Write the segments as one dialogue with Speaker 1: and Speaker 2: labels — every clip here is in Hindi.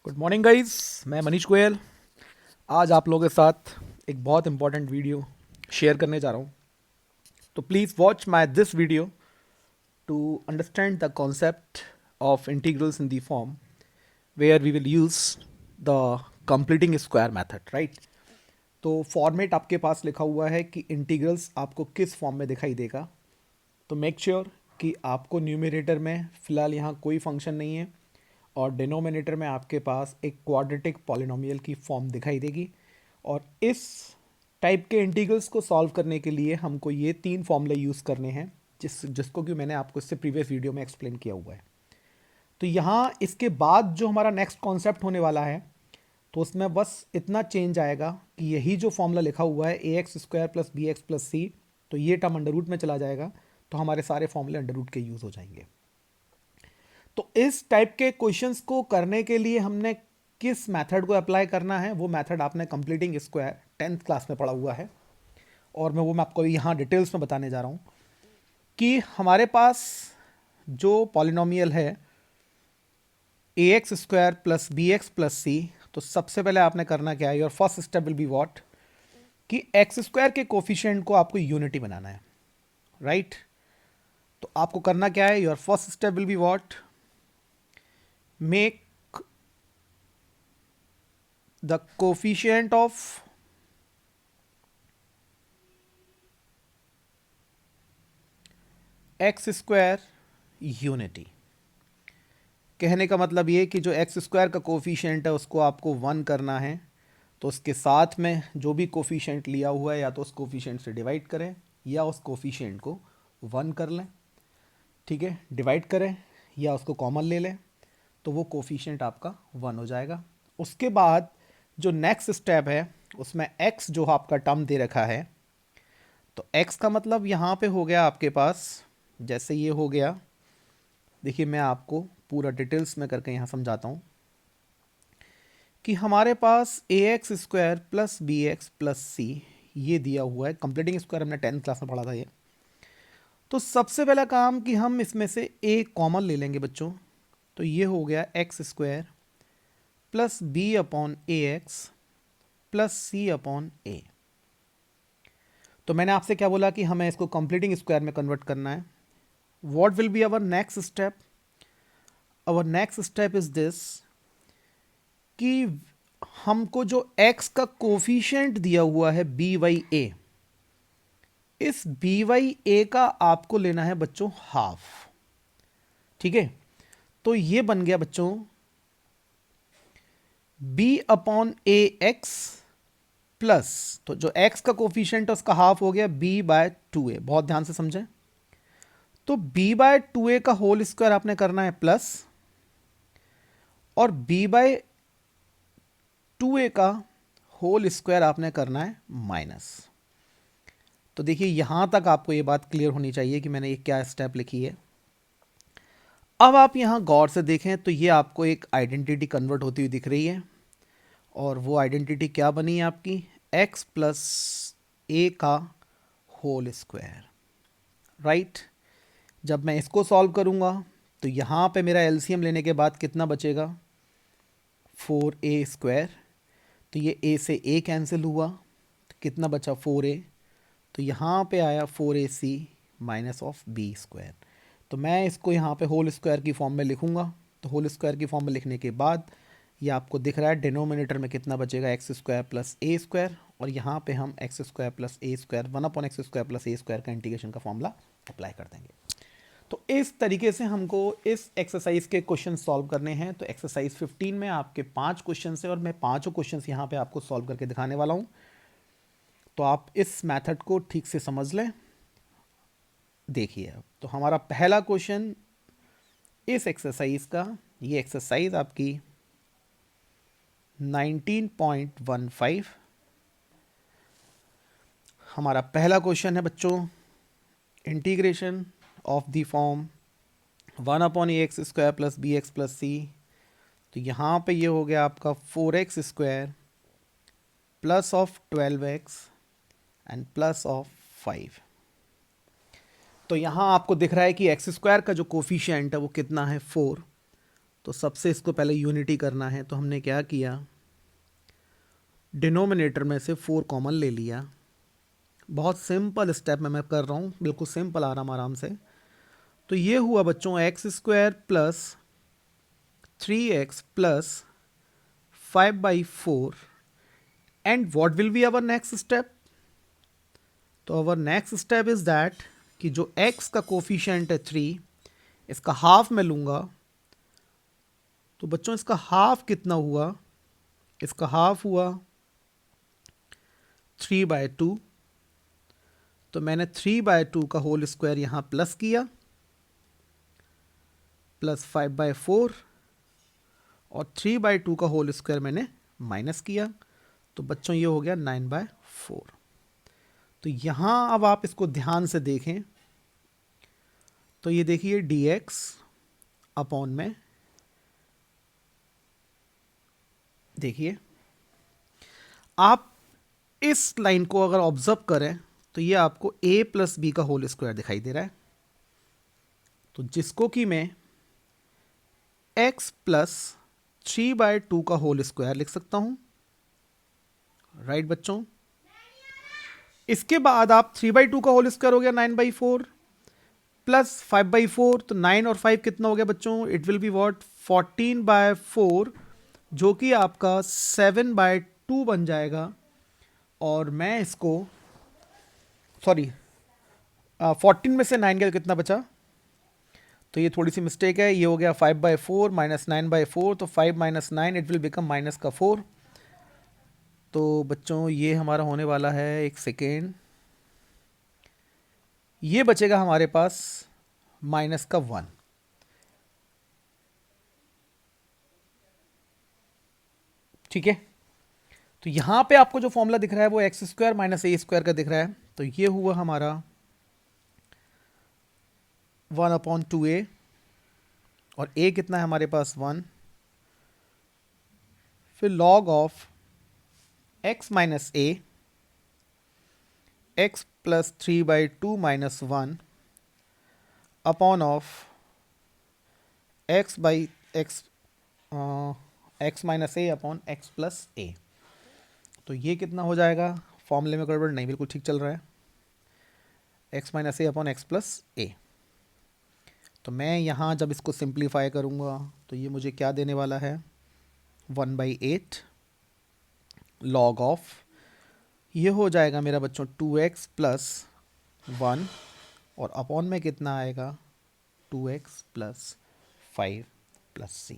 Speaker 1: Good morning guys. मैं मनीष गोयल आज आप लोगों के साथ एक बहुत इंपॉर्टेंट वीडियो शेयर करने जा रहा हूँ। तो please watch my this video to understand the concept of integrals in the form where we will use the completing square method, right. तो फॉर्मेट आपके पास लिखा हुआ है कि इंटीग्रल्स आपको किस फॉर्म में दिखाई देगा। तो मेक श्योर कि आपको न्यूमरेटर में फ़िलहाल यहाँ कोई फंक्शन नहीं है और डिनोमिनेटर में आपके पास एक क्वाड्रेटिक पॉलिनोमियल की फॉर्म दिखाई देगी। और इस टाइप के इंटीग्रल्स को सॉल्व करने के लिए हमको ये तीन फॉर्मूले यूज़ करने हैं जिसको कि मैंने आपको इससे प्रीवियस वीडियो में एक्सप्लेन किया हुआ है। तो यहाँ इसके बाद जो हमारा नेक्स्ट कॉन्सेप्ट होने वाला है, तो उसमें बस इतना चेंज आएगा कि यही जो फॉर्मूला लिखा हुआ है a x square plus b x plus c, तो ये टर्म अंडर रूट में चला जाएगा, तो हमारे सारे फॉर्मूले अंडर रूट के यूज़ हो जाएंगे। तो इस टाइप के क्वेश्चंस को करने के लिए हमने किस मेथड को अप्लाई करना है, वो मेथड आपने कंप्लीटिंग स्क्वायर 10th क्लास में पढ़ा हुआ है। और मैं आपको यहाँ डिटेल्स में बताने जा रहा हूँ कि हमारे पास जो पॉलिनोमियल है a x square plus b x plus c, तो सबसे पहले आपने करना क्या है, your first step will be what, कि एक्स स्क्वायर के कोफिशिएंट को आपको यूनिटी बनाना है, राइट। तो आपको करना क्या है, your first step will be what, make the coefficient of x square unity. कहने का मतलब ये कि जो एक्स स्क्वायर का कोफिशिएंट है उसको आपको वन करना है, तो उसके साथ में जो भी कोफिशिएंट लिया हुआ है या तो उस कोफिशिएंट से डिवाइड करें या उस कोफिशिएंट को वन कर लें, ठीक है। डिवाइड करें या उसको कॉमन ले लें, तो वो कोफिशिएंट आपका वन हो जाएगा। उसके बाद जो नेक्स्ट स्टेप है उसमें एक्स जो आपका टर्म दे रखा है, तो x का मतलब यहाँ पे हो गया आपके पास, जैसे ये हो गया, देखिए मैं आपको पूरा डिटेल्स में करके यहाँ समझाता हूँ कि हमारे पास a x square plus b x plus c ये दिया हुआ है। कंप्लीटिंग स्क्वायर हमने 10th क्लास में पढ़ा था ये। तो सबसे पहला काम कि हम इसमें से ए कॉमन ले लेंगे बच्चों, तो ये हो गया x square plus b upon a x plus c upon a. तो मैंने आपसे क्या बोला कि हमें इसको कंप्लीटिंग स्क्वायर में कन्वर्ट करना है। What will be our next step? Our next step is this कि हमको जो x का कोफिशिएंट दिया हुआ है बी वाई ए, इस बी वाई ए का आपको लेना है बच्चों हाफ, ठीक है। तो ये बन गया बच्चों b upon a x plus, तो जो x का कोफिशिएंट है उसका हाफ हो गया b बाय टू ए। बहुत ध्यान से समझें, तो b बाय टू ए का होल स्क्वायर आपने करना है प्लस, और b बाय टू ए का होल स्क्वायर आपने करना है माइनस। तो देखिए यहां तक आपको ये बात क्लियर होनी चाहिए कि मैंने ये क्या स्टेप लिखी है। अब आप यहां गौर से देखें तो ये आपको एक आइडेंटिटी कन्वर्ट होती हुई दिख रही है, और वो आइडेंटिटी क्या बनी है आपकी, x प्लस ए का होल स्क्वायर, राइट। जब मैं इसको सॉल्व करूंगा तो यहां पे मेरा एलसीएम लेने के बाद कितना बचेगा, 4a स्क्वायर। तो ये a से a कैंसिल हुआ, तो कितना बचा 4a, तो यहाँ पे आया 4ac minus of B square. तो मैं इसको यहाँ पे होल स्क्वायर की फॉर्म में लिखूँगा। तो होल स्क्वायर की फॉर्म में लिखने के बाद ये आपको दिख रहा है डिनोमिनेटर में कितना बचेगा, x square plus a square, और यहाँ पे हम x square plus a square one upon x square plus a square का इंटीग्रेशन का फॉर्मूला अप्लाई कर देंगे। तो इस तरीके से हमको इस एक्सरसाइज के क्वेश्चन सॉल्व करने हैं। तो एक्सरसाइज 15 में आपके 5 क्वेश्चन है और मैं पांचों क्वेश्चन यहाँ पे आपको सॉल्व करके दिखाने वाला हूँ। तो आप इस मेथड को ठीक से समझ लें। देखिए अब तो हमारा पहला क्वेश्चन इस एक्सरसाइज का, ये एक्सरसाइज आपकी 19.15, हमारा पहला क्वेश्चन है बच्चों, integration of the form 1 upon a x square plus b x plus c. तो यहाँ पे ये हो गया आपका 4x square plus of 12x and plus of 5। तो यहाँ आपको दिख रहा है कि एक्स स्क्वायर का जो कोफिशिएंट है वो कितना है 4, तो सबसे इसको पहले यूनिटी करना है, तो हमने क्या किया, डिनोमिनेटर में से 4 कॉमन ले लिया। बहुत सिंपल स्टेप में मैं कर रहा हूँ, बिल्कुल सिंपल आराम से। तो ये हुआ बच्चों x square plus 3x plus 5/4 and what will be our next step. तो our next step is that कि जो x का कोफिशिएंट है 3, इसका हाफ मैं लूँगा। तो बच्चों इसका हाफ कितना हुआ, इसका हाफ हुआ 3/2। तो मैंने 3/2 का होल स्क्वायर यहाँ प्लस किया, प्लस 5/4, और 3/2 का होल स्क्वायर मैंने माइनस किया। तो बच्चों ये हो गया 9/4। तो यहाँ अब आप इसको ध्यान से देखें, तो ये देखिए dx अपॉन में, देखिए आप इस लाइन को अगर ऑब्जर्व करें तो ये आपको a प्लस बी का होल स्क्वायर दिखाई दे रहा है। तो जिसको कि मैं x प्लस 3/2 का होल स्क्वायर लिख सकता हूं, राइट बच्चों। इसके बाद आप 3/2 का होल स्क्वायर हो गया 9/4 प्लस 5/4, तो 9 और 5 कितना हो गया बच्चों, इट विल बी व्हाट 14/4, जो कि आपका 7/2 बन जाएगा। और मैं इसको सॉरी 14 में से 9 गया कितना बचा, तो ये थोड़ी सी मिस्टेक है, ये हो गया 5/4 माइनस 9/4, तो 5 minus 9 it will become minus का 4। तो बच्चों ये हमारा होने वाला है, एक सेकेंड, ये बचेगा हमारे पास माइनस का 1। ठीक है, तो यहां पे आपको जो फॉर्मूला दिख रहा है वो एक्स स्क्वायर माइनस ए स्क्वायर का दिख रहा है। तो ये हुआ हमारा 1/2a, और a कितना है हमारे पास 1, फिर log of x minus a, x plus 3/2 minus 1 upon of x by x minus a upon x plus a। तो ये कितना हो जाएगा, फॉर्मूले में गड़बड़ नहीं, बिल्कुल ठीक चल रहा है, x minus a upon x plus a। तो मैं यहाँ जब इसको सिंप्लीफाई करूँगा तो ये मुझे क्या देने वाला है, 1/8 लॉग ऑफ, ये हो जाएगा मेरा बच्चों 2x प्लस 1, और अपॉन में कितना आएगा 2x प्लस 5 प्लस c।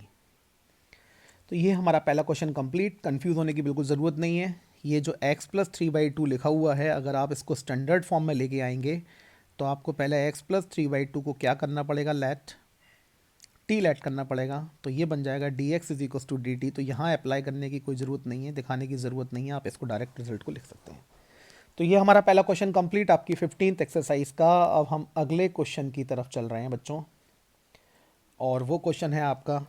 Speaker 1: तो ये हमारा पहला क्वेश्चन कंप्लीट। कंफ्यूज होने की बिल्कुल ज़रूरत नहीं है। ये जो x प्लस 3/2 लिखा हुआ है, अगर आप इसको स्टैंडर्ड फॉर्म में लेके आएंगे तो आपको पहले x प्लस 3/2 को क्या करना पड़ेगा, लेट टी लेट करना पड़ेगा। तो ये बन जाएगा dx is equal to dt। तो यहाँ अप्लाई करने की कोई ज़रूरत नहीं है, दिखाने की ज़रूरत नहीं है, आप इसको डायरेक्ट रिजल्ट को लिख सकते हैं। तो ये हमारा पहला क्वेश्चन कंप्लीट आपकी 15th एक्सरसाइज का। अब हम अगले क्वेश्चन की तरफ चल रहे हैं बच्चों, और वो क्वेश्चन है आपका,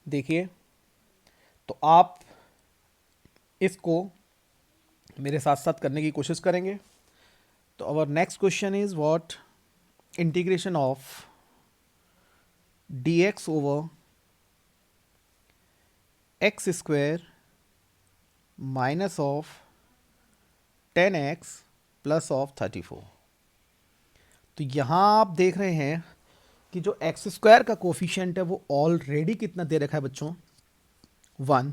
Speaker 1: देखिए, तो आप इसको मेरे साथ साथ करने की कोशिश करेंगे। तो our next question is what, integration of dx over x square minus of 10x plus of 34। तो यहाँ आप देख रहे हैं कि जो एक्स स्क्वायर का कोफिशिएंट है वो ऑलरेडी कितना दे रखा है बच्चों, 1।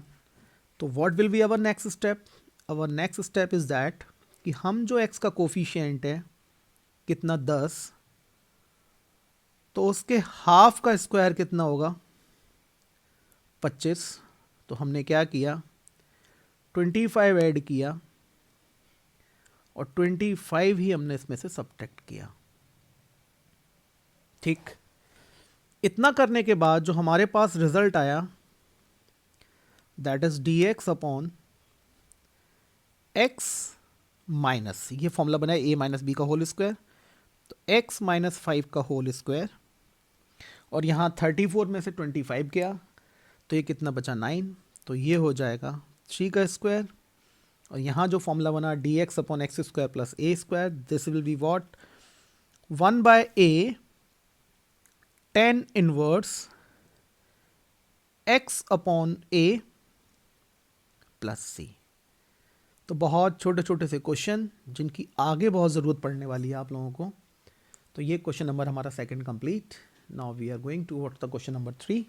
Speaker 1: तो what will be our next step, our next step is that कि हम जो x का कोफिशिएंट है कितना 10, तो उसके हाफ का स्क्वायर कितना होगा 25। तो हमने क्या किया, 25 ऐड किया और 25 ही हमने इसमें से सब्ट्रैक्ट किया। ठीक, इतना करने के बाद जो हमारे पास रिजल्ट आया that is dx upon x minus, ये फॉर्मूला बना है a माइनस बी का होल स्क्वायर, तो x माइनस 5 का होल स्क्वायर, और यहाँ 34 में से 25 गया तो ये कितना बचा 9। तो ये हो जाएगा 3 का स्क्वायर, और यहाँ जो फॉर्मूला बना dx upon x square plus a square, this will be what 1/a tan inverse x upon a plus c. तो बहुत छोटे छोटे से क्वेश्चन जिनकी आगे बहुत ज़रूरत पड़ने वाली है आप लोगों को। तो ये क्वेश्चन नंबर हमारा second complete. Now we are going to what the question number 3।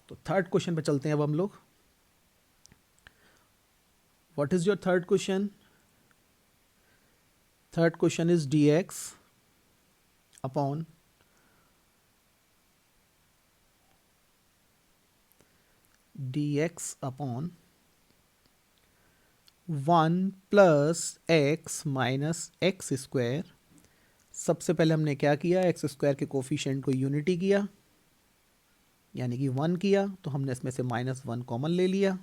Speaker 1: तो थर्ड क्वेश्चन पे चलते हैं अब हम लोग। What is your third question? Third question is dx upon dx upon 1 plus x minus x square. सबसे पहले हमने क्या किया, एक्स स्क्वायर के कोफिशिएंट को यूनिटी किया, यानी कि 1 किया, तो हमने इसमें से -1 कॉमन ले लिया,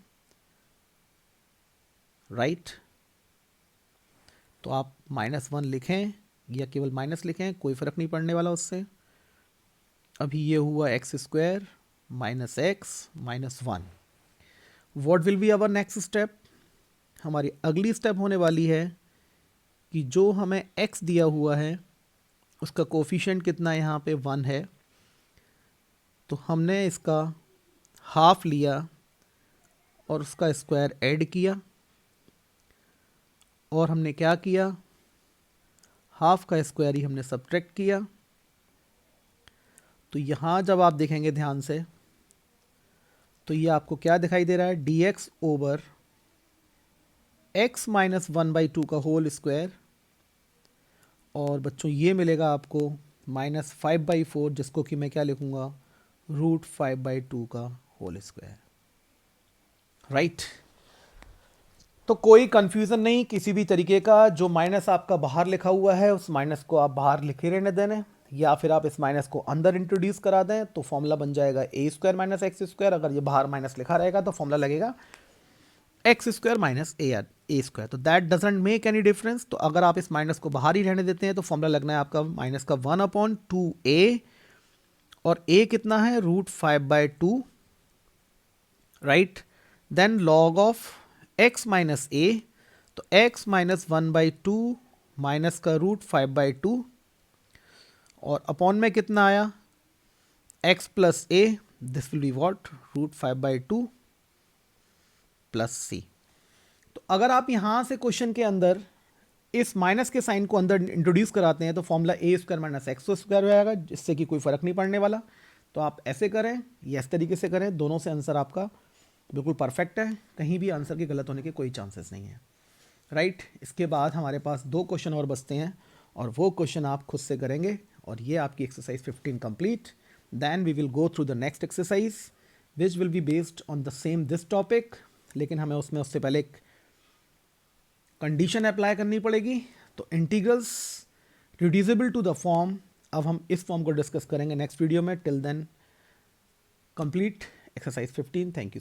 Speaker 1: राइट। तो आप -1 लिखें या केवल माइनस लिखें, कोई फ़र्क नहीं पड़ने वाला उससे। अभी ये हुआ X square minus X minus 1। What will be our next step? हमारी अगली स्टेप होने वाली है कि जो हमें x दिया हुआ है उसका कोफिशिएंट कितना यहाँ पे 1 है, तो हमने इसका हाफ लिया और उसका स्क्वायर ऐड किया, और हमने क्या किया, हाफ का स्क्वायर ही हमने सब्ट्रैक्ट किया। तो यहाँ जब आप देखेंगे ध्यान से तो ये आपको क्या दिखाई दे रहा है, dx ओवर x माइनस 1/2 का होल स्क्वायर, और बच्चों ये मिलेगा आपको -5/4, जिसको कि मैं क्या लिखूंगा, √5/2 का होल स्क्वायर, राइट। तो कोई कंफ्यूजन नहीं किसी भी तरीके का। जो माइनस आपका बाहर लिखा हुआ है उस माइनस को आप बाहर लिखे रहने देने, या फिर आप इस माइनस को अंदर इंट्रोड्यूस करा दें, तो फॉर्मूला बन जाएगा a square minus x square. अगर ये बाहर माइनस लिखा रहेगा तो फॉर्मूला लगेगा एक्स स्क्वायर माइनस ए स्क्वायर। तो that doesn't make any difference. तो अगर आप इस माइनस को बाहर ही रहने देते हैं तो फॉर्मूला लगना है आपका माइनस का 1/2a, और a कितना है, √5/2, right. Then log of x minus a, तो x माइनस 1/2 माइनस का √5/2, और अपॉन में कितना आया, x plus a, this will be what, √5/2 plus c। तो अगर आप यहां से क्वेश्चन के अंदर इस माइनस के साइन को अंदर इंट्रोड्यूस कराते हैं तो formula a square minus x square हो जाएगा, जिससे कि कोई फर्क नहीं पड़ने वाला। तो आप ऐसे करें या इस तरीके से करें, दोनों से आंसर आपका बिल्कुल परफेक्ट है, कहीं भी आंसर के गलत होने के कोई चांसेस नहीं है, राइट। इसके बाद हमारे पास 2 क्वेश्चन और बचते हैं, और वो क्वेश्चन आप खुद से करेंगे, और ये आपकी exercise 15 complete. Then we will go through the next exercise which will be based on the same this topic, लेकिन हमें उससे पहले एक कंडीशन अप्लाई करनी पड़ेगी। तो integrals reducible to the form, अब हम इस फॉर्म को डिस्कस करेंगे नेक्स्ट वीडियो में। Till then complete exercise 15। Thank you.